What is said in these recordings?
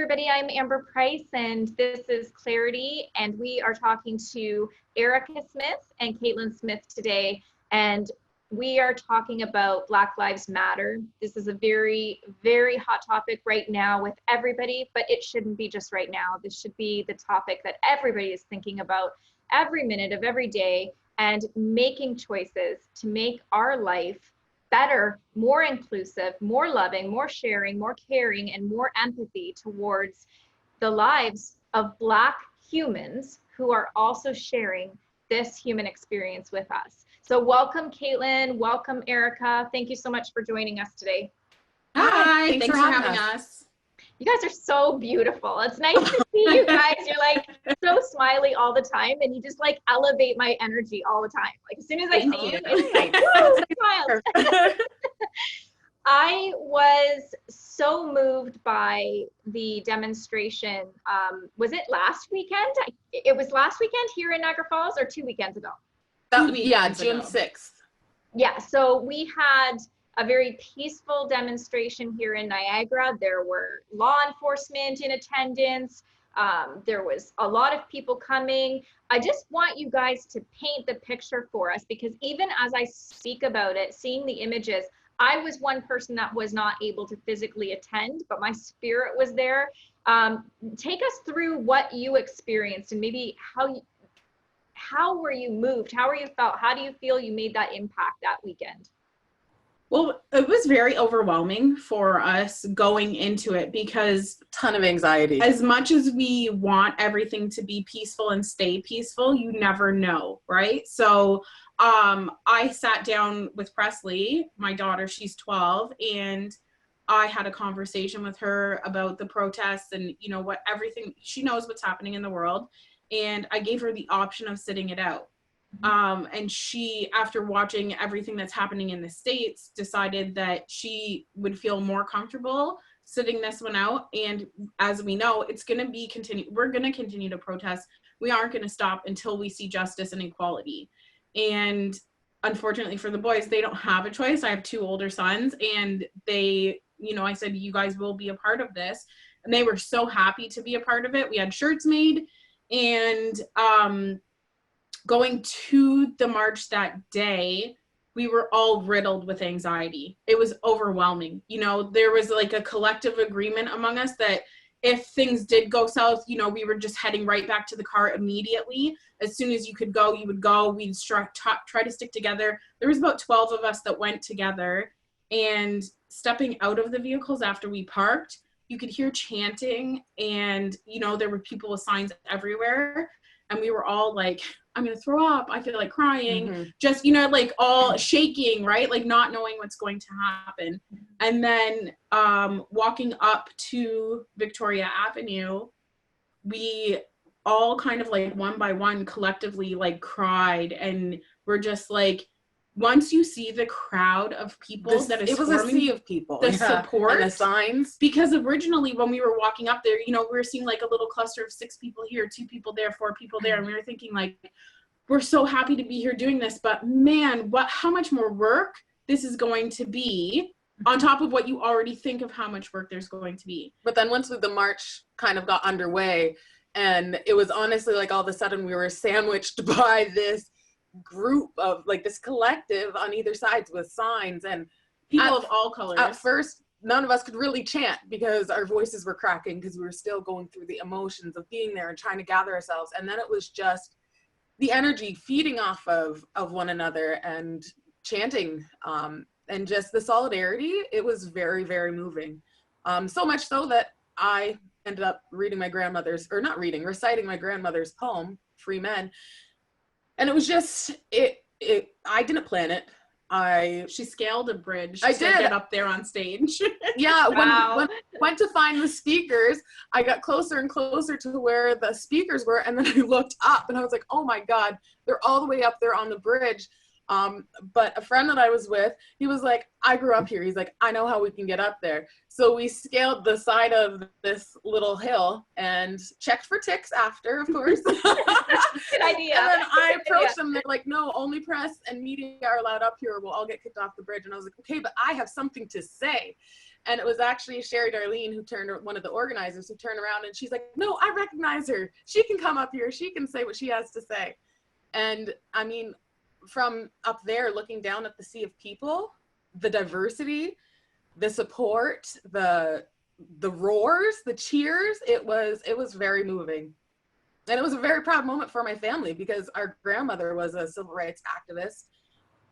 everybody. I'm Amber Price, and this is Clarity, and we are talking to Erika Smith and Kaitlin Smith today, and we are talking about Black Lives Matter. This is a very, very hot topic right now with everybody, but it shouldn't be just right now. This should be the topic that everybody is thinking about every minute of every day and making choices to make our life better, more inclusive, more loving, more sharing, more caring, and more empathy towards the lives of Black humans who are also sharing this human experience with us. So welcome, Kaitlin. Welcome, Erika. Thank you so much for joining us today. Hi, thanks for having us. You guys are so beautiful. It's nice to see you guys. You're like so smiley all the time, and you just like elevate my energy all the time. Like as soon as I see you, it's like, woo, smile. I was so moved by the demonstration. Was it last weekend? It was last weekend here in Niagara Falls, or 2 weekends ago? Yeah, June 6th. Yeah, so we had a very peaceful demonstration here in Niagara. There were law enforcement in attendance. There was a lot of people coming. I just want you guys to paint the picture for us, because even as I speak about it, seeing the images, I was one person that was not able to physically attend, but my spirit was there. Take us through what you experienced and maybe how were you moved? How were you felt? How do you feel you made that impact that weekend? Well, it was very overwhelming for us going into it because ton of anxiety. As much as we want everything to be peaceful and stay peaceful, you never know, right? So I sat down with Presley, my daughter, she's 12, and I had a conversation with her about the protests and, you know, what everything, she knows what's happening in the world. And I gave her the option of sitting it out. And she, after watching everything that's happening in the States, decided that she would feel more comfortable sitting this one out. And as we know, it's going to be we're going to continue to protest. We aren't going to stop until we see justice and equality. And unfortunately for the boys, they don't have a choice. I have 2 older sons, and they, you know, I said, you guys will be a part of this. And they were so happy to be a part of it. We had shirts made, and going to the march that day, we were all riddled with anxiety. It was overwhelming. You know, there was like a collective agreement among us that if things did go south, you know, we were just heading right back to the car immediately. As soon as you could go, you would go. We'd try to stick together. There was about 12 of us that went together, and stepping out of the vehicles after we parked, you could hear chanting, and, you know, there were people with signs everywhere. And we were all like, I'm going to throw up. I feel like crying. Just, you know, like all shaking, right? Like not knowing what's going to happen. And then walking up to Victoria Avenue, we all kind of like one by one collectively like cried. And we're just like, once you see the crowd of people it was a sea of people, the support and the signs. Because originally when we were walking up there, you know, we were seeing like a little cluster of 6 people here, 2 people there, 4 people there, and we were thinking like, we're so happy to be here doing this, but man, how much more work this is going to be on top of what you already think of how much work there's going to be. But then once the march kind of got underway, and it was honestly like all of a sudden we were sandwiched by this group of like this collective on either sides with signs and people of all colors. At first, none of us could really chant because our voices were cracking because we were still going through the emotions of being there and trying to gather ourselves. And then it was just the energy feeding off of one another and chanting and just the solidarity. It was very, very moving. So much so that I ended up reciting my grandmother's poem, Free Men. And it was just, I didn't plan it. She scaled a bridge to get up there on stage. Yeah, wow. when I went to find the speakers, I got closer and closer to where the speakers were, and then I looked up and I was like, oh my God, they're all the way up there on the bridge. But a friend that I was with, he was like, I grew up here. He's like, I know how we can get up there. So we scaled the side of this little hill and checked for ticks after, of course. Good idea. And then I approached them. They're like, no, only press and media are allowed up here. We'll all get kicked off the bridge. And I was like, okay, but I have something to say. And it was actually Sherry Darlene one of the organizers, who turned around and she's like, no, I recognize her. She can come up here. She can say what she has to say. And I mean, from up there looking down at the sea of people, the diversity, the support, the roars, the cheers, it was very moving. And it was a very proud moment for my family because our grandmother was a civil rights activist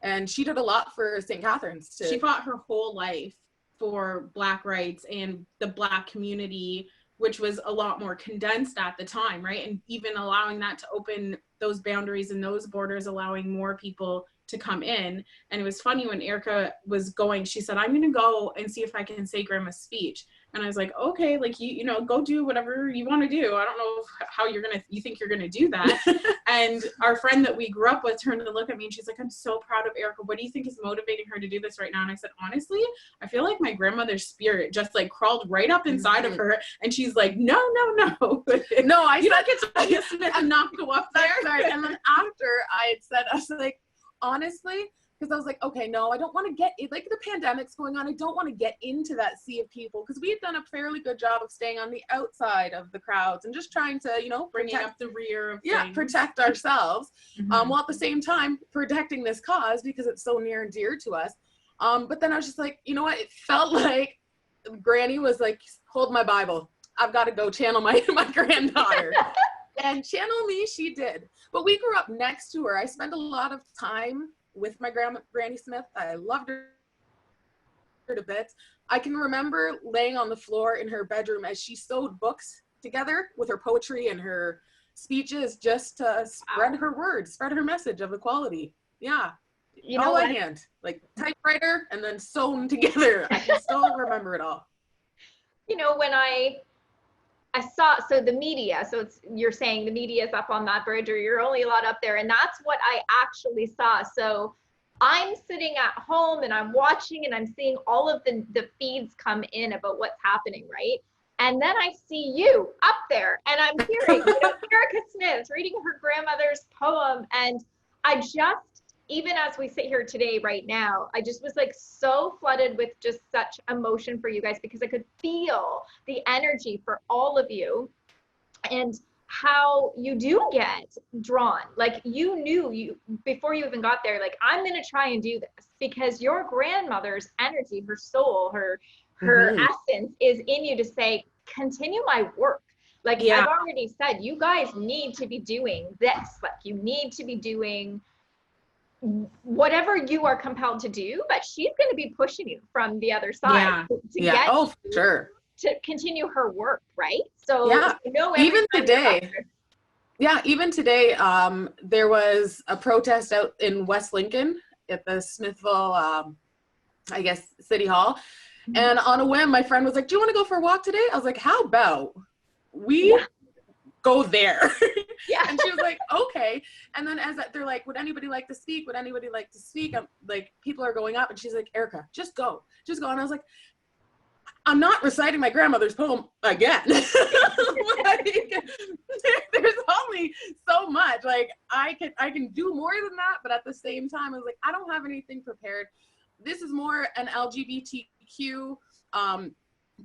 and she did a lot for St. Catherine's too. She fought her whole life for Black rights and the Black community, which was a lot more condensed at the time, right? And even allowing that to open those boundaries and those borders, allowing more people to come in. And it was funny when Erika was going, she said, I'm going to go and see if I can say grandma's speech. And I was like, okay, like, you know, go do whatever you want to do. I don't know how you think you're going to do that. And our friend that we grew up with turned to look at me and she's like, I'm so proud of Erika. What do you think is motivating her to do this right now? And I said, honestly, I feel like my grandmother's spirit just like crawled right up inside of her. And she's like, no. No, I don't get to not go up there. Sorry. And then after I had said, I was like, honestly, because I was like, okay, no, I don't want to get it. Like the pandemic's going on. I don't want to get into that sea of people because we had done a fairly good job of staying on the outside of the crowds and just trying to, you know, bringing up the rear of things. Protect ourselves. While at the same time protecting this cause because it's so near and dear to us. But then I was just like, you know what? It felt like Granny was like, hold my Bible. I've got to go channel my granddaughter. And channel me, she did. But we grew up next to her. I spent a lot of time with my Granny Smith. I loved her to bits. I can remember laying on the floor in her bedroom as she sewed books together with her poetry and her speeches just to spread her words, spread her message of equality. Yeah. You know, all by hand, like typewriter and then sewn together. I can still remember it all. You know, when I saw, so the media, so you're saying the media is up on that bridge or you're only allowed up there, and that's what I actually saw. So I'm sitting at home and I'm watching and I'm seeing all of the feeds come in about what's happening, right? And then I see you up there and I'm hearing, you know, Erika Smith reading her grandmother's poem. And I just, even as we sit here today, right now, I just was like so flooded with just such emotion for you guys because I could feel the energy for all of you and how you do get drawn. Like you knew before you even got there, like, I'm going to try and do this because your grandmother's energy, her soul, her essence is in you to say, continue my work. Like I've already said, you guys need to be doing this. Like you need to be doing whatever you are compelled to do, but she's going to be pushing you from the other side to get for sure to continue her work, right? So you know, even today there was a protest out in West Lincoln at the Smithville I guess City Hall, and on a whim my friend was like, do you want to go for a walk today? I was like, how about we go there? And she was like, okay. And then as they're like, would anybody like to speak? Would anybody like to speak? I'm like, people are going up, and she's like, Erika, just go. And I was like, I'm not reciting my grandmother's poem again. Like, there's only so much. Like I can do more than that, but at the same time, I was like, I don't have anything prepared. This is more an LGBTQ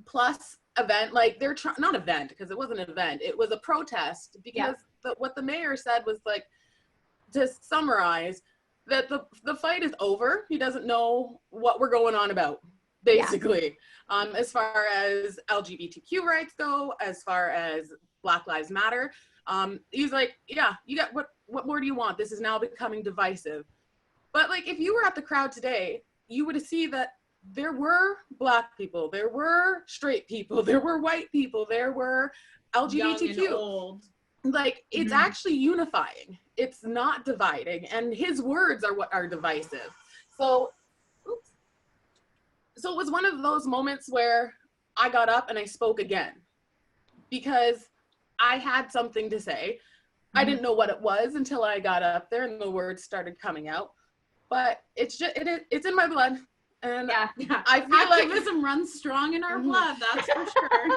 plus event. Like they're not event because it wasn't an event. It was a protest because what the mayor said was like, to summarize, that the fight is over. He doesn't know what we're going on about, basically. As far as LGBTQ rights go, as far as Black Lives Matter, he's like, yeah, you got what more do you want? This is now becoming divisive. But like, if you were at the crowd today, you would see that there were Black people, there were straight people, there were white people, there were LGBTQ. Young and old. Like, it's actually unifying. It's not dividing. And his words are what are divisive. So it was one of those moments where I got up and I spoke again because I had something to say. I didn't know what it was until I got up there and the words started coming out. but it's in my blood. And Yeah. I feel like activism runs strong in our blood, that's for sure.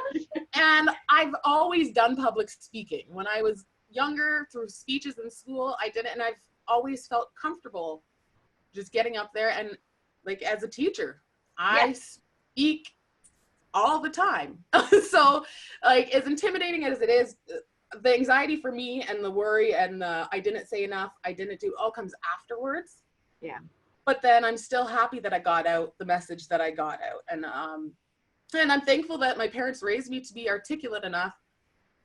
And I've always done public speaking. When I was younger, through speeches in school, I did it, and I've always felt comfortable just getting up there. And like, as a teacher, I speak all the time. So like, as intimidating as it is, the anxiety for me and the worry and the I didn't say enough, I didn't do, all comes afterwards. Yeah. But then I'm still happy that I got out the message that I got out. And I'm thankful that my parents raised me to be articulate enough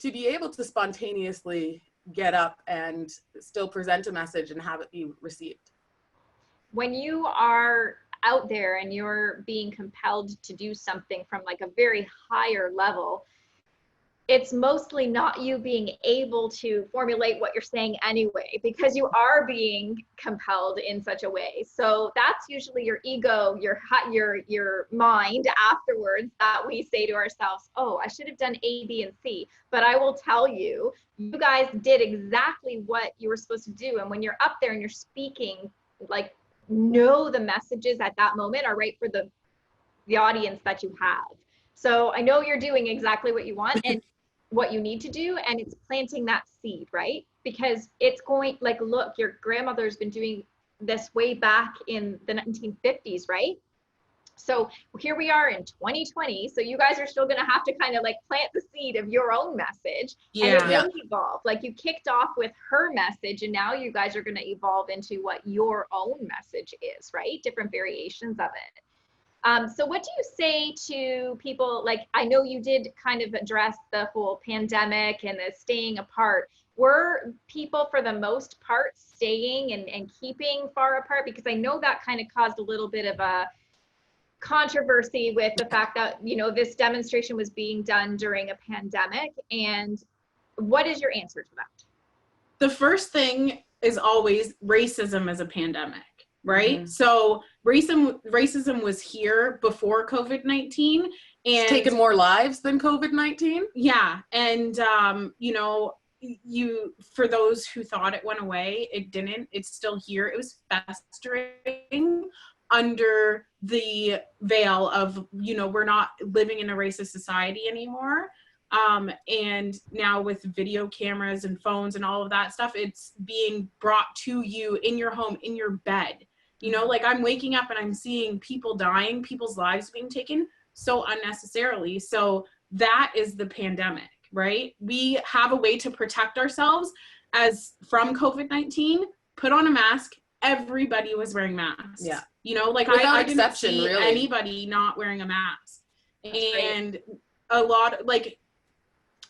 to be able to spontaneously get up and still present a message and have it be received. When you are out there and you're being compelled to do something from like a very higher level, it's mostly not you being able to formulate what you're saying anyway, because you are being compelled in such a way. So that's usually your ego, your mind afterwards, that we say to ourselves, oh, I should have done A, B, and C. But I will tell you, you guys did exactly what you were supposed to do. And when you're up there and you're speaking, like, know the messages at that moment are right for the audience that you have. So I know you're doing exactly what you want and what you need to do, and it's planting that seed, right? Because it's going, like, look, your grandmother's been doing this way back in the 1950s, right? So here we are in 2020. So you guys are still going to have to kind of like plant the seed of your own message. And it will evolve. Like, you kicked off with her message, and now you guys are going to evolve into what your own message is, right? Different variations of it. So what do you say to people? Like, I know you did kind of address the whole pandemic and the staying apart. Were people, for the most part, staying and keeping far apart? Because I know that kind of caused a little bit of a controversy with the fact that, you know, this demonstration was being done during a pandemic. And what is your answer to that? The first thing is always racism as a pandemic, right? Mm-hmm. So racism was here before COVID-19, and it's taken more lives than COVID-19. Yeah. And, you know, for those who thought it went away, it didn't. It's still here. It was festering under the veil of, you know, we're not living in a racist society anymore. And now with video cameras and phones and all of that stuff, it's being brought to you in your home, in your bed. You know, like, I'm waking up and I'm seeing people dying, people's lives being taken so unnecessarily. So that is the pandemic, right? We have a way to protect ourselves from COVID-19. Put on a mask. Everybody was wearing masks. Yeah. You know, like, I didn't see anybody not wearing a mask. And a lot, like,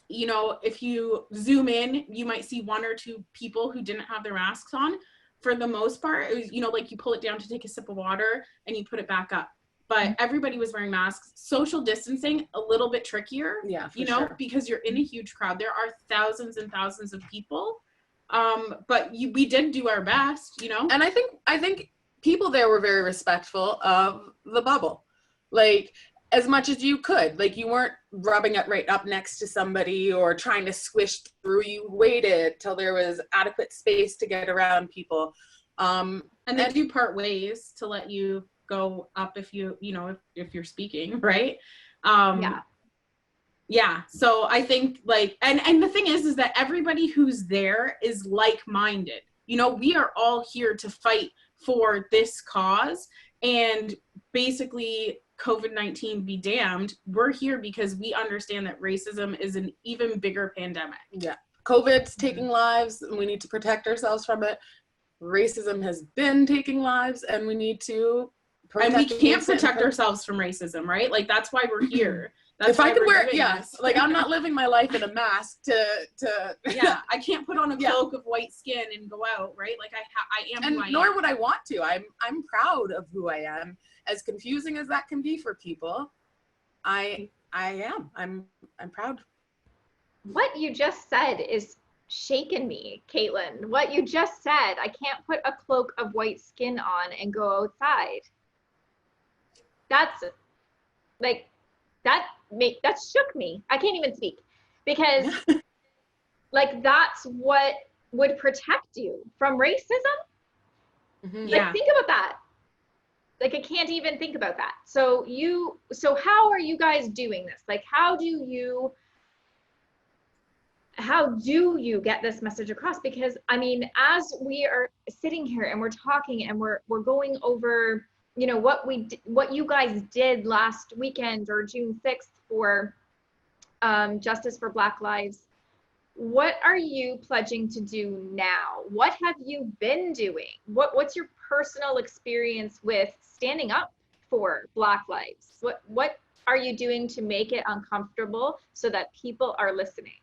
you know, if you zoom in, you might see one or two people who didn't have their masks on. For the most part, it was, you know, like, you pull it down to take a sip of water and you put it back up. But everybody was wearing masks. Social distancing, a little bit trickier, you know, because you're in a huge crowd. There are thousands and thousands of people. But we did do our best, you know. And I think people there were very respectful of the bubble. Like, as much as you could. Like, you weren't rubbing it right up next to somebody or trying to squish through. You waited till there was adequate space to get around people. And they do part ways to let you go up if you know, if you're speaking, right? Yeah. So I think, like, and the thing is that everybody who's there is like-minded. You know, we are all here to fight for this cause, and basically, COVID-19 be damned, we're here because we understand that racism is an even bigger pandemic. Yeah. COVID's taking lives, and we need to protect ourselves from it. Racism has been taking lives, and we need to protect. And we can't protect ourselves from racism, right? Like, that's why we're here. That's if I could wear it, like, I'm not living my life in a mask to yeah, I can't put on a cloak of white skin and go out, right? Like, I am and who I nor am. would I want to. I'm proud of who I am. As confusing as that can be for people, I am. I'm proud. What you just said is shaken me, Kaitlin. What you just said, I can't put a cloak of white skin on and go outside. That's like, that shook me. I can't even speak, because like, that's what would protect you from racism. Like, think about that. Like, I can't even think about that. So how are you guys doing this? Like, how do you get this message across? Because I mean, as we are sitting here and we're talking and we're going over, you know, what you guys did last weekend or June 6th for Justice for Black Lives, what are you pledging to do now? What have you been doing? What's your personal experience with standing up for Black lives? What are you doing to make it uncomfortable so that people are listening?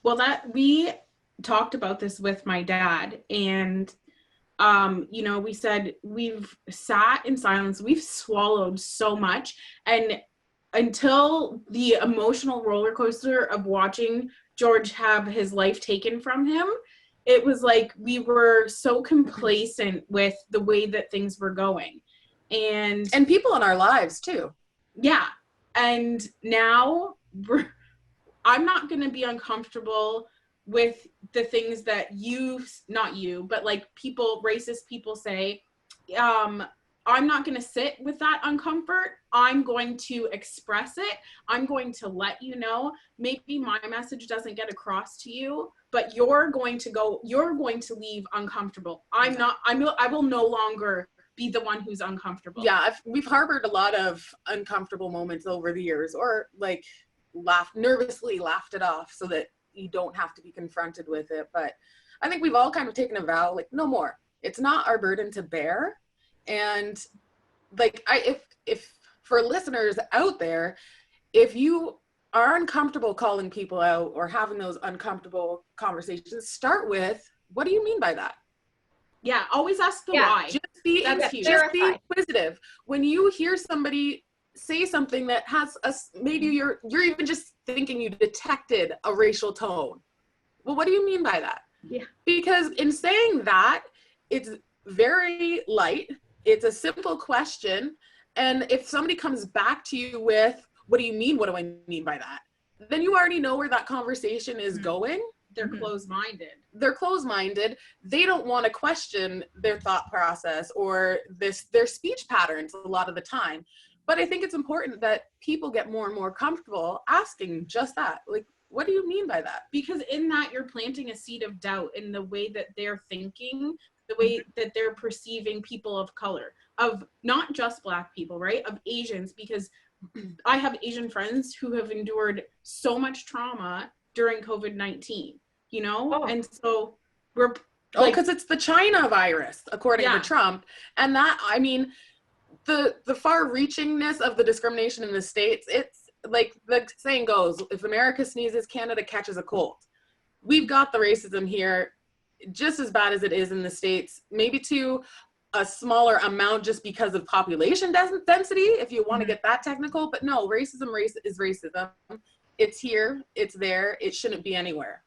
Well, we talked about this with my dad, and you know, we said we've sat in silence, we've swallowed so much, and until the emotional roller coaster of watching George have his life taken from him, it was like we were so complacent with the way that things were going. And people in our lives too. Yeah. And now I'm not going to be uncomfortable with the things that not you, but like racist people say. I'm not going to sit with that uncomfort. I'm going to express it. I'm going to let you know. Maybe my message doesn't get across to you, but you're going to leave uncomfortable. I will no longer be the one who's uncomfortable. Yeah, we've harbored a lot of uncomfortable moments over the years, or like nervously laughed it off so that you don't have to be confronted with it. But I think we've all kind of taken a vow, like, no more. It's not our burden to bear. And like, if for listeners out there, if you are uncomfortable calling people out or having those uncomfortable conversations, start with, what do you mean by that? Yeah, always ask the why. Just be inquisitive. When you hear somebody say something that has maybe you're even just thinking you detected a racial tone. Well, what do you mean by that? Yeah. Because in saying that, it's very light. It's a simple question. And if somebody comes back to you with, what do you mean? What do I mean by that? Then you already know where that conversation is going. They're closed-minded. They're closed-minded. They don't want to question their thought process or their speech patterns a lot of the time. But I think it's important that people get more and more comfortable asking just that. Like, what do you mean by that? Because in that, you're planting a seed of doubt in the way that they're thinking, the way that they're perceiving people of color, of not just Black people, right? Of Asians, because I have Asian friends who have endured so much trauma during COVID-19, you know? Oh. And so we're because it's the China virus, according to Trump. And that, I mean, the far-reachingness of the discrimination in the States, it's like the saying goes, if America sneezes, Canada catches a cold. We've got the racism here just as bad as it is in the States, maybe to a smaller amount just because of population density, if you want to get that technical. But no, racism is racism. It's here, it's there, it shouldn't be anywhere.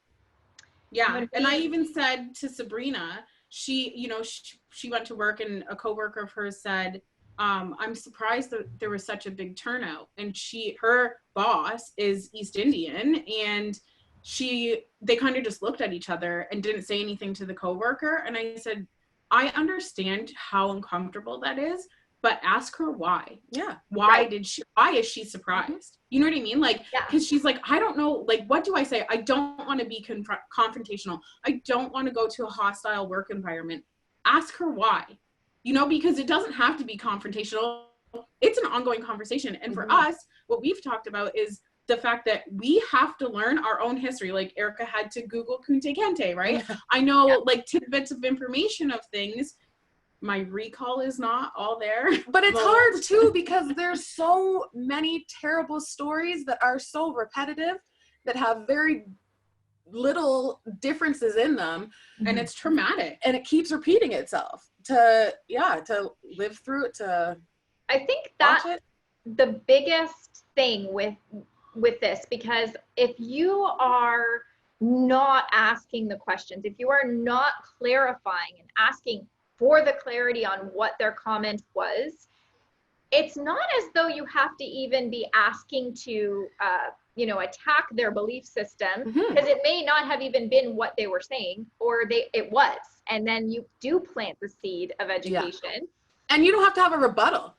Yeah, and I even said to Sabrina, she went to work and a coworker of hers said, I'm surprised that there was such a big turnout. And her boss is East Indian, and they kind of just looked at each other and didn't say anything to the coworker. And I said, I understand how uncomfortable that is, but ask her why. Yeah. Why is she surprised? You know what I mean? Like, because she's like, I don't know, like, what do I say? I don't want to be confrontational. I don't want to go to a hostile work environment. Ask her why. You know, because it doesn't have to be confrontational. It's an ongoing conversation. And for us, what we've talked about is the fact that we have to learn our own history. Like Erika had to Google Kunte Kinte, right? I know like tidbits of information of things. My recall is not all there. But it's hard too, because there's so many terrible stories that are so repetitive, that have very little differences in them. And it's traumatic. And it keeps repeating itself to live through it, to I think that's the biggest thing with this, because if you are not asking the questions, if you are not clarifying and asking for the clarity on what their comment was, it's not as though you have to even be asking to attack their belief system, because it may not have even been what they were saying, or it was. and then you do plant the seed of education. And you don't have to have a rebuttal.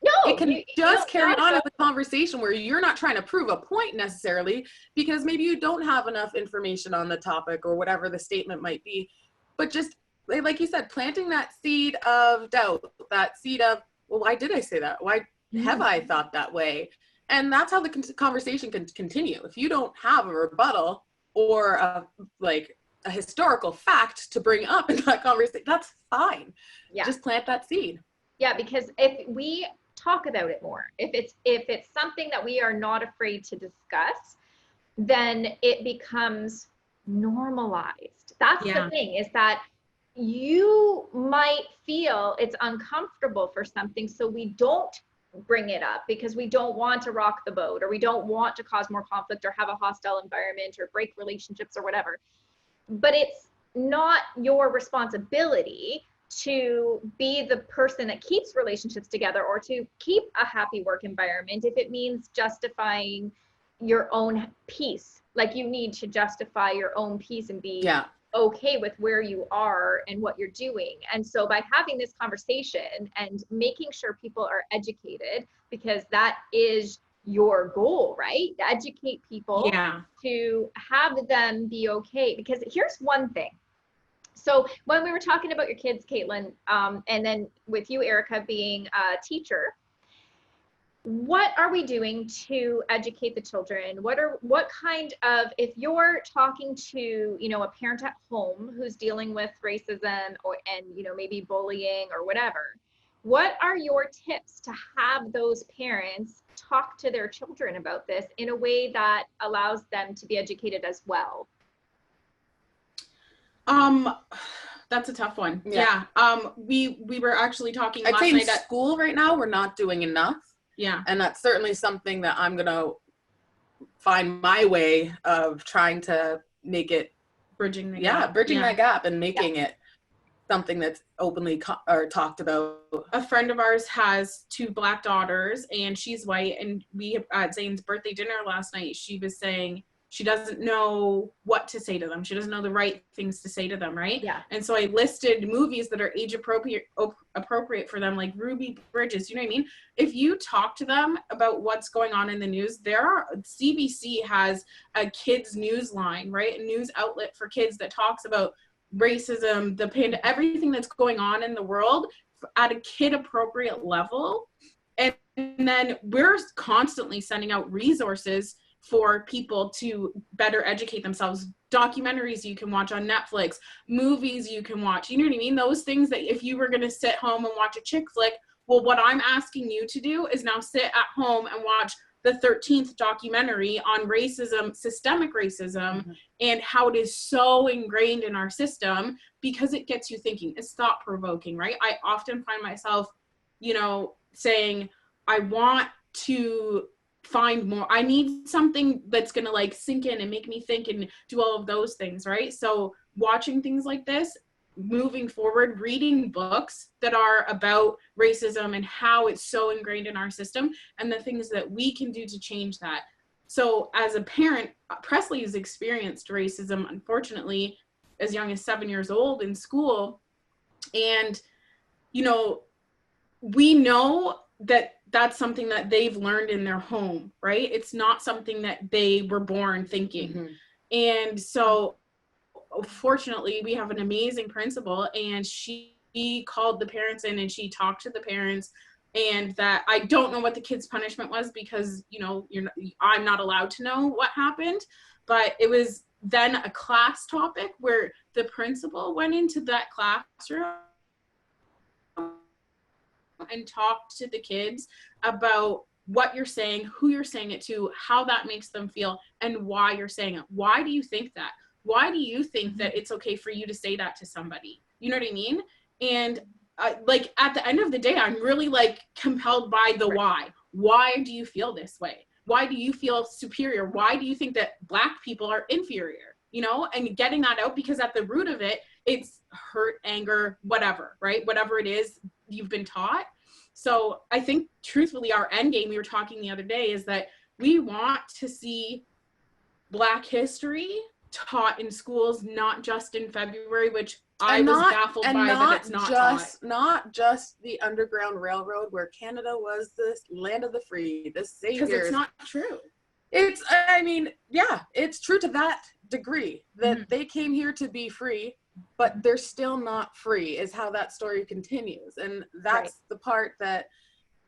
No, it can just carry on a as a conversation where you're not trying to prove a point necessarily, because maybe you don't have enough information on the topic or whatever the statement might be. But just like you said, planting that seed of doubt, that seed of, well, why did I say that? Why have I thought that way? And that's how the conversation can continue. If you don't have a rebuttal or a historical fact to bring up in that conversation, that's fine. Yeah. Just plant that seed. Yeah, because if we talk about it more, if it's something that we are not afraid to discuss, then it becomes normalized. That's the thing, is that you might feel it's uncomfortable for something, so we don't bring it up because we don't want to rock the boat, or we don't want to cause more conflict or have a hostile environment or break relationships or whatever. But it's not your responsibility to be the person that keeps relationships together or to keep a happy work environment if it means justifying your own peace. Like, you need to justify your own peace and be okay with where you are and what you're doing. And so by having this conversation and making sure people are educated, because that is your goal, right? Educate people to have them be okay. Because here's one thing. So when we were talking about your kids, Kaitlin, and then with you, Erika, being a teacher, what are we doing to educate the children? What kind of, if you're talking to, a parent at home who's dealing with racism and maybe bullying or whatever, what are your tips to have those parents talk to their children about this in a way that allows them to be educated as well? That's a tough one. We were actually talking last night. I'd say in school right now, we're not doing enough. Yeah. And that's certainly something that I'm going to find my way of trying to make it. Bridging the gap. That gap and making it something that's openly or talked about. A friend of ours has 2 Black daughters and she's white, and we at Zane's birthday dinner last night, she was saying she doesn't know what to say to them. She doesn't know the right things to say to them, right? Yeah. And so I listed movies that are age appropriate for them, like Ruby Bridges, you know what I mean? If you talk to them about what's going on in the news, CBC has a kids news line, right? A news outlet for kids that talks about racism, the pandemic, everything that's going on in the world at a kid appropriate level. And then we're constantly sending out resources for people to better educate themselves. Documentaries you can watch on Netflix, movies you can watch, you know what I mean? Those things that if you were going to sit home and watch a chick flick, well, what I'm asking you to do is now sit at home and watch the 13th documentary on racism, systemic racism, and how it is so ingrained in our system, because it gets you thinking. It's thought-provoking, right? I often find myself, saying, I want to find more. I need something that's going to sink in and make me think and do all of those things, right? So watching things like this, moving forward, reading books that are about racism and how it's so ingrained in our system and the things that we can do to change that. So as a parent, Presley has experienced racism, unfortunately, as young as 7 years old in school. And, we know that that's something that they've learned in their home, right? It's not something that they were born thinking. And so fortunately, we have an amazing principal, and she called the parents in and she talked to the parents, and that I don't know what the kid's punishment was because, I'm not allowed to know what happened, but it was then a class topic where the principal went into that classroom and talked to the kids about what you're saying, who you're saying it to, how that makes them feel, and why you're saying it. Why do you think that? Why do you think that it's okay for you to say that to somebody? You know what I mean? And at the end of the day, I'm really compelled by the why. Why do you feel this way? Why do you feel superior? Why do you think that Black people are inferior? And getting that out, because at the root of it, it's hurt, anger, whatever, right? Whatever it is you've been taught. So I think truthfully, our end game, we were talking the other day, is that we want to see Black history taught in schools, not just in February, which I was baffled by that it's not taught. Not just the Underground Railroad, where Canada was the land of the free, the saviors. Because it's not true. It's, I mean, yeah, it's true to that degree that they came here to be free, but they're still not free, is how that story continues. And that's the part that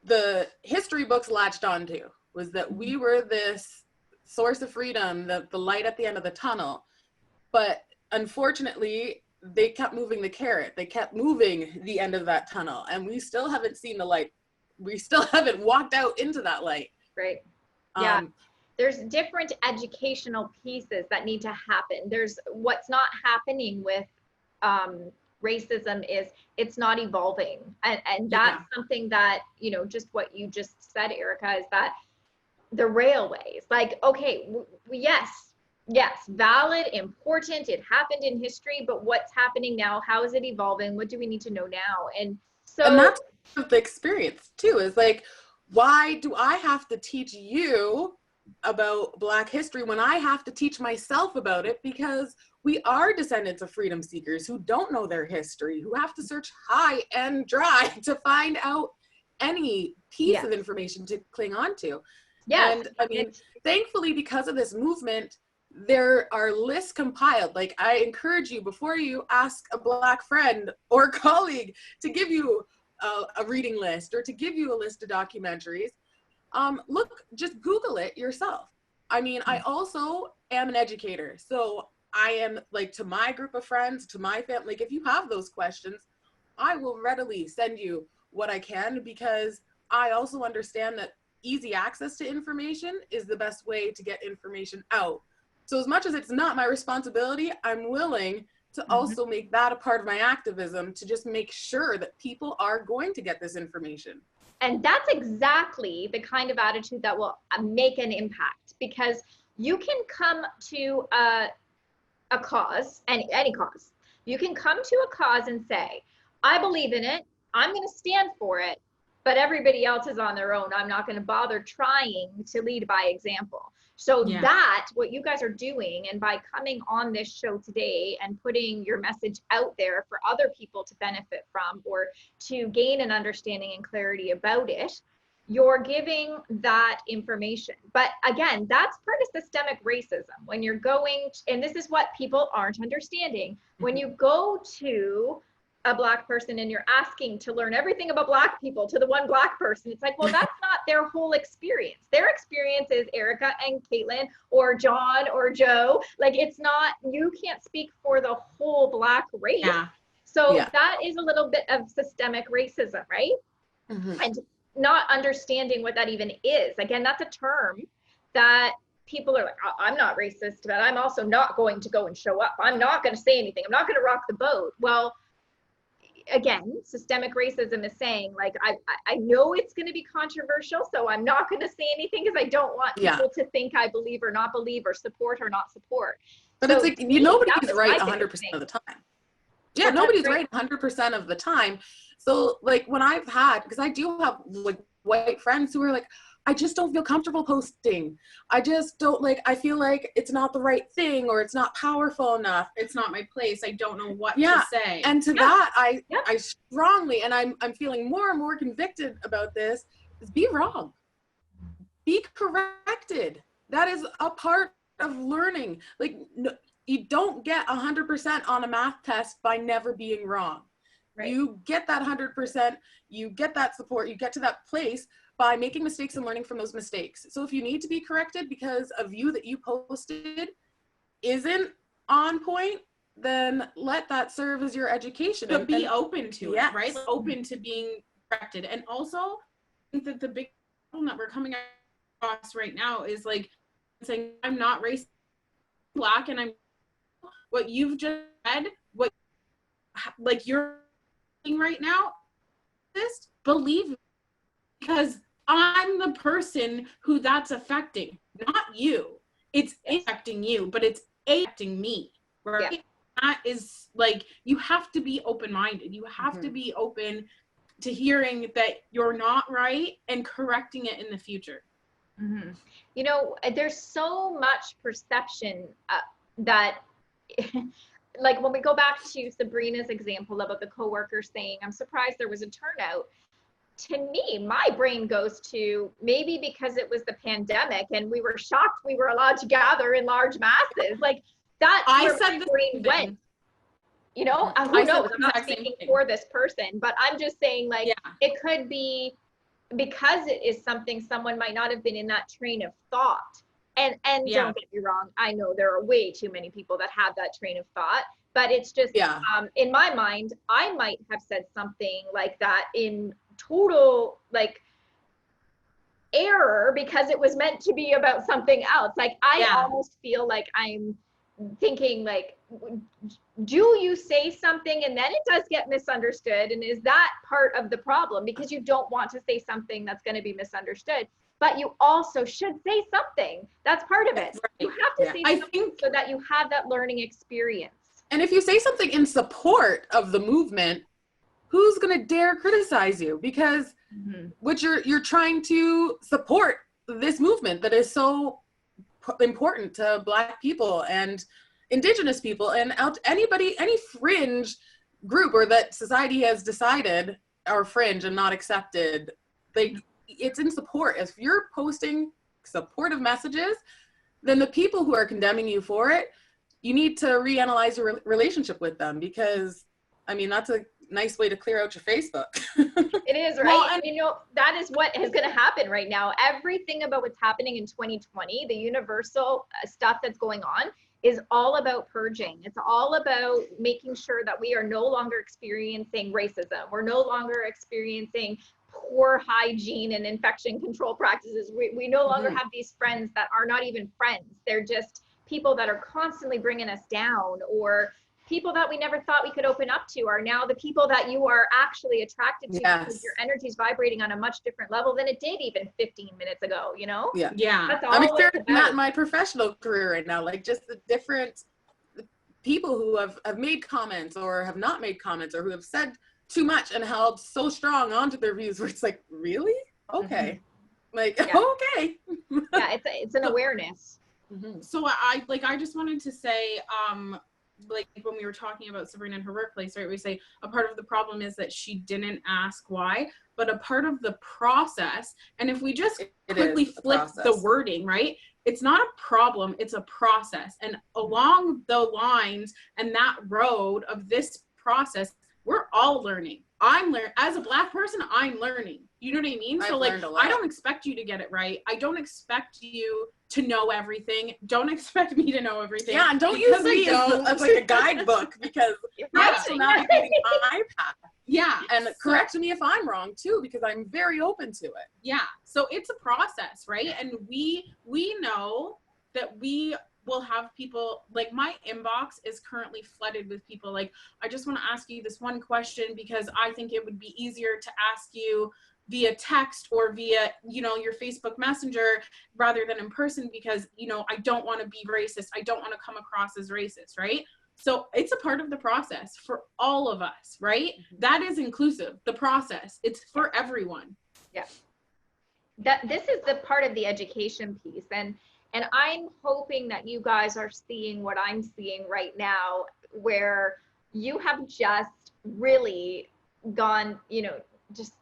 the history books latched onto, was that we were this source of freedom, the light at the end of the tunnel. But unfortunately, they kept moving the carrot. They kept moving the end of that tunnel, and we still haven't seen the light. We still haven't walked out into that light. Right. Yeah. There's different educational pieces that need to happen. There's what's not happening with racism is it's not evolving. And that's something that, you know, just what you just said, Erika, is that the railways, like, okay, yes, valid, important, it happened in history, but what's happening now? How is it evolving? What do we need to know now? And that's the experience too, is like, why do I have to teach you about Black history when I have to teach myself about it? Because we are descendants of freedom seekers who don't know their history, who have to search high and dry to find out any piece of information to cling on to. And I mean, thankfully, because of this movement, there are lists compiled. Like, I encourage you, before you ask a Black friend or colleague to give you a reading list or to give you a list of documentaries, just Google it yourself. I mean, I also am an educator. So I am, like, to my group of friends, to my family, like, if you have those questions, I will readily send you what I can, because I also understand that easy access to information is the best way to get information out. So as much as it's not my responsibility, I'm willing to also make that a part of my activism, to just make sure that people are going to get this information. And that's exactly the kind of attitude that will make an impact, because you can come to a cause, any cause. You can come to a cause and say, I believe in it, I'm going to stand for it, but everybody else is on their own. I'm not going to bother trying to lead by example. So that, what you guys are doing, and by coming on this show today and putting your message out there for other people to benefit from, or to gain an understanding and clarity about it, you're giving that information. But again, that's part of systemic racism. When you're going, and this is what people aren't understanding, when you go to a Black person and you're asking to learn everything about Black people to the one Black person, it's like, well, that's not their whole experience. Their experience is Erika and Kaitlin or John or Joe. Like, it's not, you can't speak for the whole Black race. So that is a little bit of systemic racism, right? And not understanding what that even is. Again, that's a term that people are like, I'm not racist, but I'm also not going to go and show up. I'm not going to say anything. I'm not going to rock the boat. Well, again, systemic racism is saying, like, I know it's going to be controversial, so I'm not going to say anything because I don't want people to think I believe or not believe, or support or not support. But so it's like, nobody's right 100% of the time. Yeah, nobody's right 100% of the time. So, like, when I've had, because I do have, like, white friends who are like, I just don't feel comfortable posting. I just don't, like, I feel like it's not the right thing, or it's not powerful enough. It's not my place. I don't know what to say. And to that, I strongly, and I'm feeling more and more convicted about this, is be wrong. Be corrected. That is a part of learning. Like, no, you don't get 100% on a math test by never being wrong. Right. You get that 100%, you get that support, you get to that place by making mistakes and learning from those mistakes. So if you need to be corrected because a view that you posted isn't on point, then let that serve as your education. But be open to it, right? Open to being corrected. And also, I think that the big problem that we're coming across right now is, like, saying, I'm not racist, Black, and I'm, what you've just said, what, like, you're right now, just believe me, because I'm the person who that's affecting, not you. It's affecting you, but it's affecting me, right? Yeah. That is, like, you have to be open-minded. You have to be open to hearing that you're not right and correcting it in the future. You know, there's so much perception that like when we go back to Sabrina's example about the coworker saying, I'm surprised there was a turnout. To me, my brain goes to maybe because it was the pandemic and we were shocked we were allowed to gather in large masses. Like that's where my brain went. You know, who knows? I'm not speaking for this person, but I'm just saying, like, it could be because it is something someone might not have been in that train of thought. And don't get me wrong, I know there are way too many people that have that train of thought, but it's just, in my mind, I might have said something like that in total, like, error because it was meant to be about something else. Like, I almost feel like I'm thinking, like, do you say something and then it does get misunderstood? And is that part of the problem? Because you don't want to say something that's going to be misunderstood, but you also should say something. That's part of it. Right. You have to say something so that you have that learning experience. And if you say something in support of the movement, who's going to dare criticize you? Because what you're trying to support this movement that is so important to Black people and Indigenous people and anybody, any fringe group or that society has decided are fringe and not accepted. Like, it's in support. If you're posting supportive messages, then the people who are condemning you for it, you need to reanalyze your relationship with them, because I mean, that's a nice way to clear out your Facebook. It is, right? Well, and you know, that is what is going to happen right now. Everything about what's happening in 2020, the universal stuff that's going on, is all about purging. It's all about making sure that we are no longer experiencing racism. We're no longer experiencing poor hygiene and infection control practices. We no longer have these friends that are not even friends. They're just people that are constantly bringing us down, or people that we never thought we could open up to are now the people that you are actually attracted to, because your energy is vibrating on a much different level than it did even 15 minutes ago, you know? That's all. I'm experiencing that in my professional career right now, like just the different people who have made comments or have not made comments, or who have said too much and held so strong onto their views, where it's like, really? Okay. Like, okay. It's an awareness. So I just wanted to say, like when we were talking about Sabrina and her workplace, right, we say a part of the problem is that she didn't ask why, but a part of the process, and if we just quickly flip the wording, right, it's not a problem, it's a process. And along the lines and that road of this process, we're all learning. I'm learning as a Black person, I'm learning. You know what I mean? So like, I don't expect you to get it right. I don't expect you to know everything. Don't expect me to know everything. Yeah, and don't use me as like a guidebook, because I'm still navigating my path. Yeah. And correct me if I'm wrong too, because I'm very open to it. Yeah. So it's a process, right? And we know that we will have people, like my inbox is currently flooded with people like, I just want to ask you this one question because I think it would be easier to ask you via text or via, you know, your Facebook Messenger rather than in person, because, you know, I don't want to be racist. I don't want to come across as racist, right? So it's a part of the process for all of us, right? That is inclusive, the process. It's for everyone. Yeah. This is the part of the education piece. And I'm hoping that you guys are seeing what I'm seeing right now, where you have just really gone, you know, just,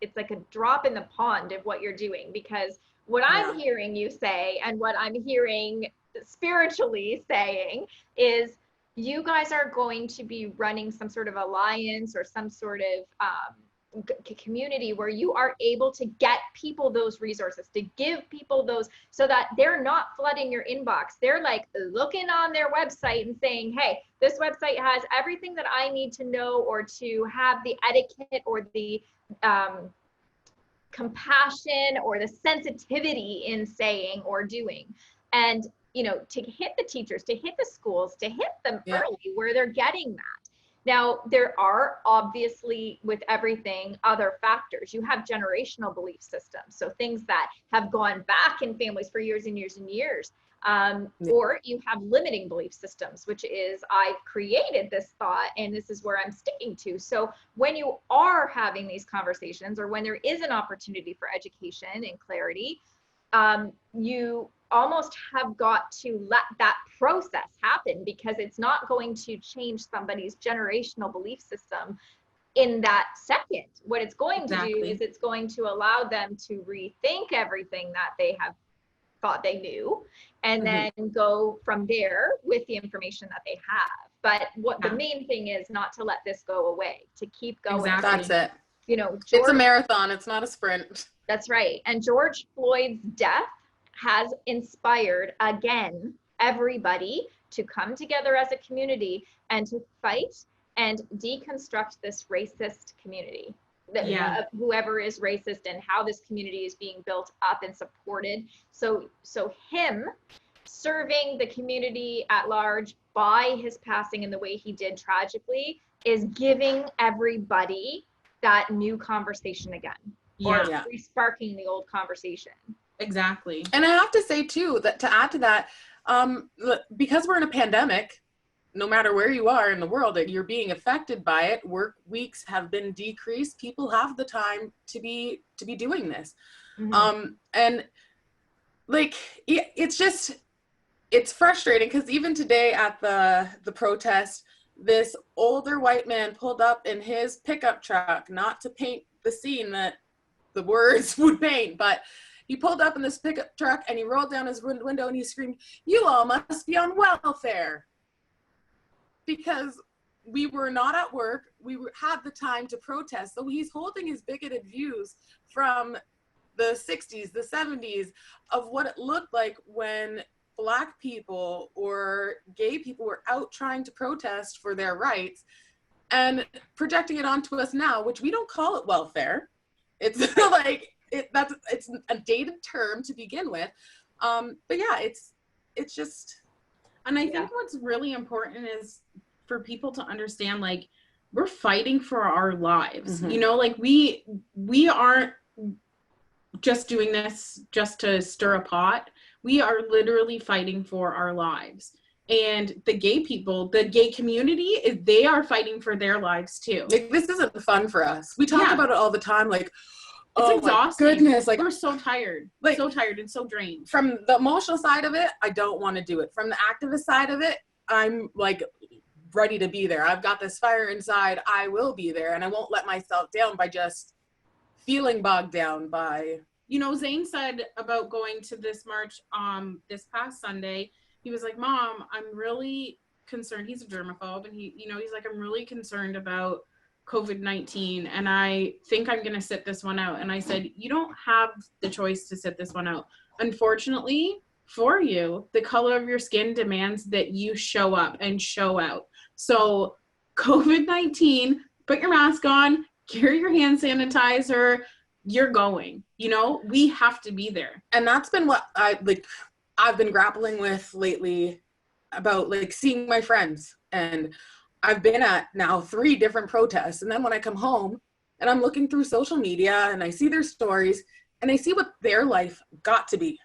it's like a drop in the pond of what you're doing, because what I'm hearing you say and what I'm hearing spiritually saying is you guys are going to be running some sort of alliance or some sort of community where you are able to get people those resources, to give people those, so that they're not flooding your inbox. They're like looking on their website and saying, hey, this website has everything that I need to know, or to have the etiquette or the compassion or the sensitivity in saying or doing. And, you know, to hit the teachers, to hit the schools, to hit them early where they're getting that. Now, there are obviously, with everything, other factors. You have generational belief systems, so things that have gone back in families for years and years and years. Or you have limiting belief systems, which is, I've created this thought and this is where I'm sticking to. So when you are having these conversations, or when there is an opportunity for education and clarity, you almost have got to let that process happen, because it's not going to change somebody's generational belief system in that second. What it's going to do is it's going to allow them to rethink everything that they have thought they knew, and then go from there with the information that they have. But what the main thing is, not to let this go away, to keep going. That's it. You know, it's a marathon, it's not a sprint. That's right. And George Floyd's death has inspired, again, everybody to come together as a community and to fight and deconstruct this racist community. Whoever is racist, and how this community is being built up and supported. So him serving the community at large by his passing in the way he did tragically is giving everybody that new conversation again, or resparking the old conversation. Exactly. And I have to say too, that to add to that, because we're in a pandemic, no matter where you are in the world, you're being affected by it. Work weeks have been decreased. People have the time to be doing this. And like, it's frustrating, because even today at the protest, this older white man pulled up in his pickup truck, not to paint the scene that the words would paint, but he pulled up in this pickup truck and he rolled down his window and he screamed, "You all must be on welfare." Because we were not at work, had the time to protest. So he's holding his bigoted views from the 60s, the 70s, of what it looked like when Black people or gay people were out trying to protest for their rights, and projecting it onto us now, which we don't call it welfare. It's like, it's a dated term to begin with. But yeah, it's just, and I think what's really important is for people to understand, like, we're fighting for our lives. You know, like we aren't just doing this just to stir a pot. We are literally fighting for our lives. And the gay people, the gay community, they are fighting for their lives too. Like, this isn't fun for us. We talk about it all the time, like, it's exhausting. My goodness, like, we're so tired, like, so tired and so drained. From the emotional side of it, I don't want to do it. From the activist side of it, I'm like ready to be there. I've got this fire inside. I will be there, and I won't let myself down by just feeling bogged down by. You know, Zane said about going to this march this past Sunday, he was like, "Mom, I'm really concerned." He's a germaphobe, and he's like, "I'm really concerned about COVID-19, and I think I'm going to sit this one out." And I said, "You don't have the choice to sit this one out. Unfortunately for you, the color of your skin demands that you show up and show out. So COVID-19, put your mask on, carry your hand sanitizer, you're going, you know, we have to be there." And that's been what I've been grappling with lately, about like seeing my friends. And I've been at now 3 different protests. And then when I come home and I'm looking through social media and I see their stories and I see what their life got to be.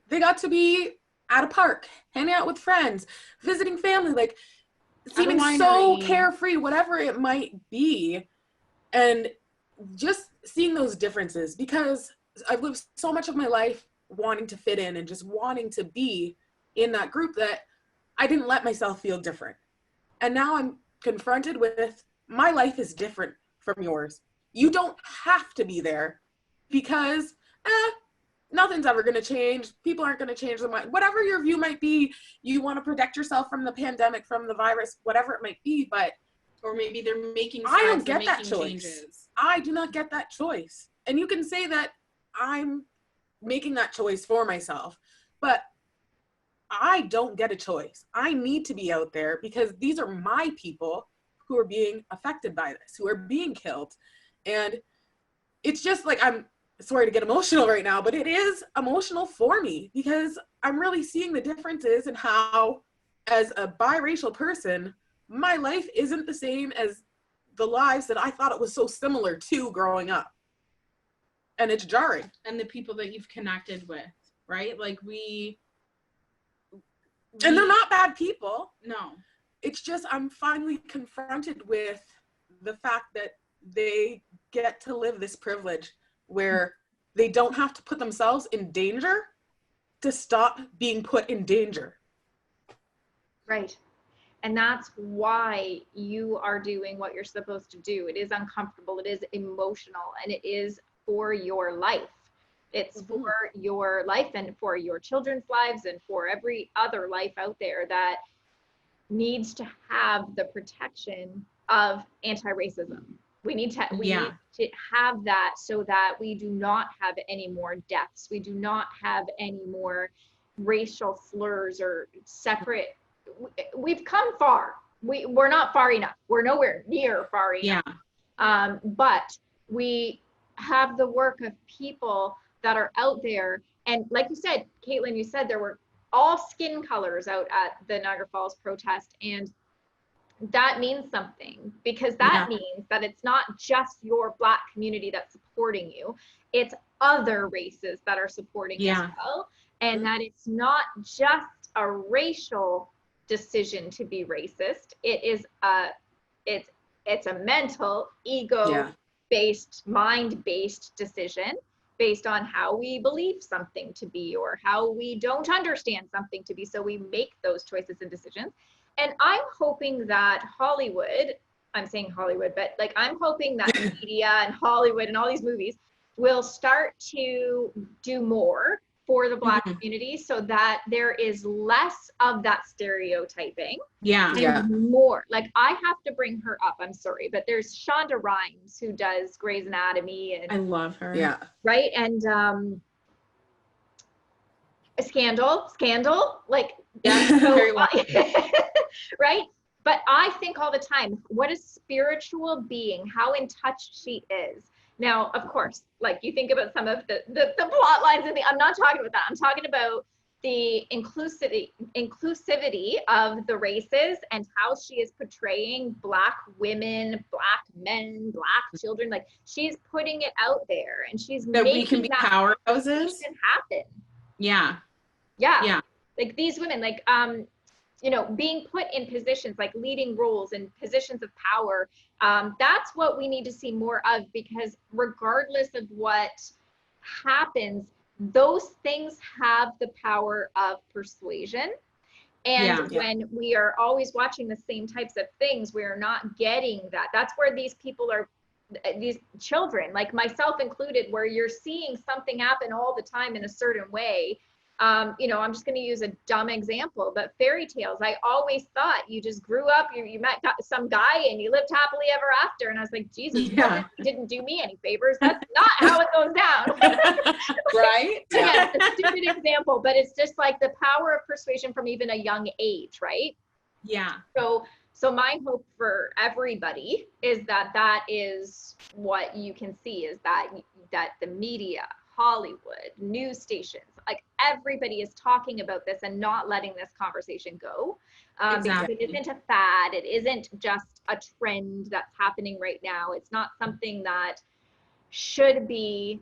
They got to be at a park, hanging out with friends, visiting family, like seeming so carefree, whatever it might be. And just seeing those differences, because I've lived so much of my life wanting to fit in and just wanting to be in that group that I didn't let myself feel different. And now I'm confronted with, my life is different from yours. You don't have to be there, because nothing's ever going to change. People aren't going to change their mind. Whatever your view might be, you want to protect yourself from the pandemic, from the virus, whatever it might be, but or maybe they're making I don't get that choice. Changes. I do not get that choice. And you can say that I'm making that choice for myself, but I don't get a choice. I need to be out there, because these are my people who are being affected by this, who are being killed. And it's just like, I'm sorry to get emotional right now, but it is emotional for me, because I'm really seeing the differences in how, as a biracial person, my life isn't the same as the lives that I thought it was so similar to growing up. And it's jarring. And the people that you've connected with, right? Like and they're not bad people. No. It's just, I'm finally confronted with the fact that they get to live this privilege where they don't have to put themselves in danger to stop being put in danger. Right. And that's why you are doing what you're supposed to do. It is uncomfortable, it is emotional, and it is for your life. It's for your life and for your children's lives and for every other life out there that needs to have the protection of anti-racism. We need to have that so that we do not have any more deaths. We do not have any more racial slurs or separate. We've come far. We're not far enough. We're nowhere near far enough. But we have the work of people that are out there. And like you said, Kaitlin, you said there were all skin colors out at the Niagara Falls protest. And that means something, because that means that it's not just your Black community that's supporting you. It's other races that are supporting you as well. And that it's not just a racial decision to be racist. It is it's a mental, ego-based, mind-based decision based on how we believe something to be or how we don't understand something to be. So we make those choices and decisions. And I'm hoping that Hollywood, I'm saying Hollywood, but like I'm hoping that media and Hollywood and all these movies will start to do more for the Black community so that there is less of that stereotyping. And more. Like I have to bring her up, I'm sorry, but there's Shonda Rhimes who does Grey's Anatomy, and I love her. Right. And Scandal, like so, very well. right. But I think all the time, what a spiritual being, how in touch she is. Now, of course, like you think about some of the plot lines in I'm not talking about that. I'm talking about the inclusivity of the races and how she is portraying Black women, Black men, Black children. Like she's putting it out there, and she's that making we can be powerhouses happen. Yeah. Like these women, like you know, being put in positions like leading roles and positions of power. That's what we need to see more of, because regardless of what happens, those things have the power of persuasion. And when we are always watching the same types of things, we're not getting that. That's where these people are, these children, like myself included, where you're seeing something happen all the time in a certain way. You know, I'm just going to use a dumb example, but fairy tales. I always thought you just grew up, you met some guy and you lived happily ever after. And I was like, Jesus, he didn't do me any favors. That's not how it goes down. Right? Yeah, it's a stupid example, but it's just like the power of persuasion from even a young age, right? Yeah. So my hope for everybody is that is what you can see, is that the media, Hollywood, news stations, like everybody is talking about this and not letting this conversation go. Because it isn't a fad. It isn't just a trend that's happening right now. It's not something that should be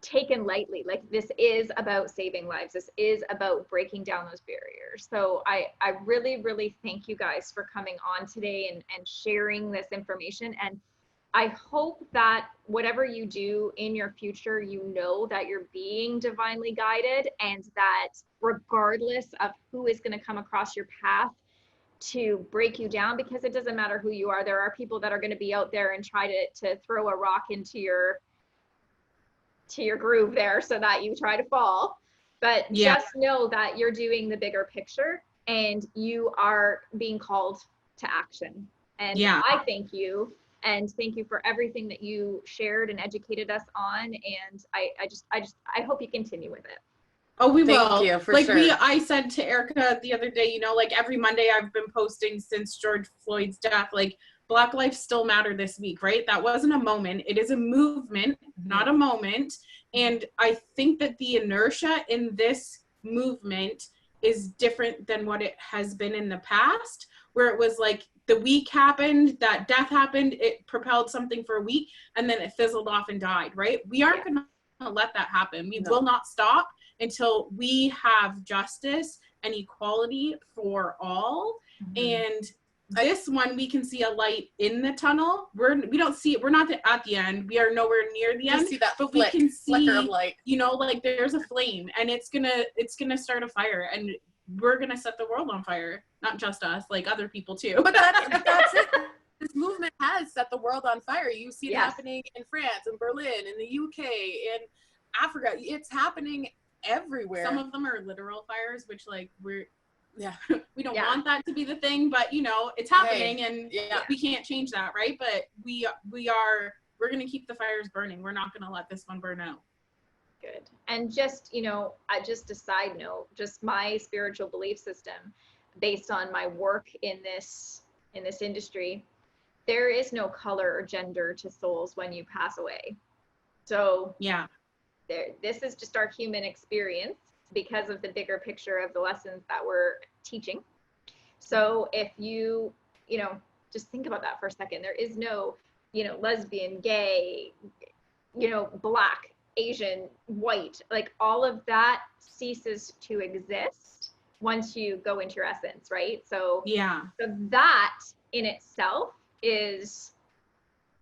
taken lightly. Like this is about saving lives. This is about breaking down those barriers. So I really, really thank you guys for coming on today and sharing this information. And I hope that whatever you do in your future, you know that you're being divinely guided, and that regardless of who is going to come across your path to break you down, because it doesn't matter who you are, there are people that are going to be out there and try to throw a rock into your groove there so that you try to fall. But just know that you're doing the bigger picture and you are being called to action. And I thank you. And thank you for everything that you shared and educated us on. And I hope you continue with it. Oh, we will. Thank you, for like sure. I said to Erika the other day, you know, like every Monday I've been posting since George Floyd's death, like Black lives still matter this week, right? That wasn't a moment. It is a movement, not a moment. And I think that the inertia in this movement is different than what it has been in the past, where it was like the week happened, that death happened, it propelled something for a week, and then it fizzled off and died, right? We aren't going to let that happen. We will not stop until we have justice and equality for all. And this one, we can see a light in the tunnel. We don't see it. We're not at the end. We are nowhere near the end. See that but flick, we can flicker of see, light. you know, like there's a flame, and it's gonna start a fire, and we're gonna set the world on fire. Not just us, like other people too. But that's it. This movement has set the world on fire. You see it happening in France, in Berlin, in the UK, in Africa. It's happening everywhere. Some of them are literal fires, which like we don't Yeah. want that to be the thing, but you know, it's happening, Hey, and yeah. we can't change that, right? But we're gonna keep the fires burning. We're not gonna let this one burn out. Good. And just, you know, just a side note, just my spiritual belief system based on my work in this industry, there is no color or gender to souls when you pass away. So Yeah. this is just our human experience because of the bigger picture of the lessons that we're teaching. So if you know, just think about that for a second. There is no, you know, lesbian, gay, you know, black, Asian, white, like all of that ceases to exist once you go into your essence, right? So Yeah. so that in itself is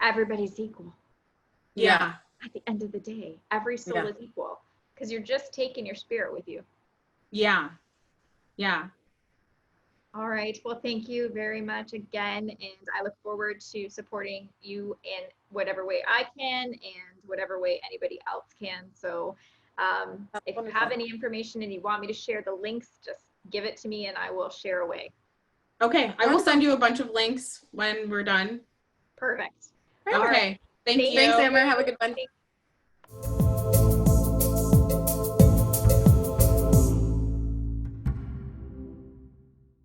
everybody's equal. Yeah. At the end of the day, every soul is equal because you're just taking your spirit with you. Yeah. Yeah. All right. Well, thank you very much again. And I look forward to supporting you in whatever way I can and whatever way anybody else can. So if you have any information and you want me to share the links, just give it to me and I will share away. Okay. I will send you a bunch of links when we're done. Perfect. Okay. All right. Thank you. Thanks, Amber. Have a good one. Thank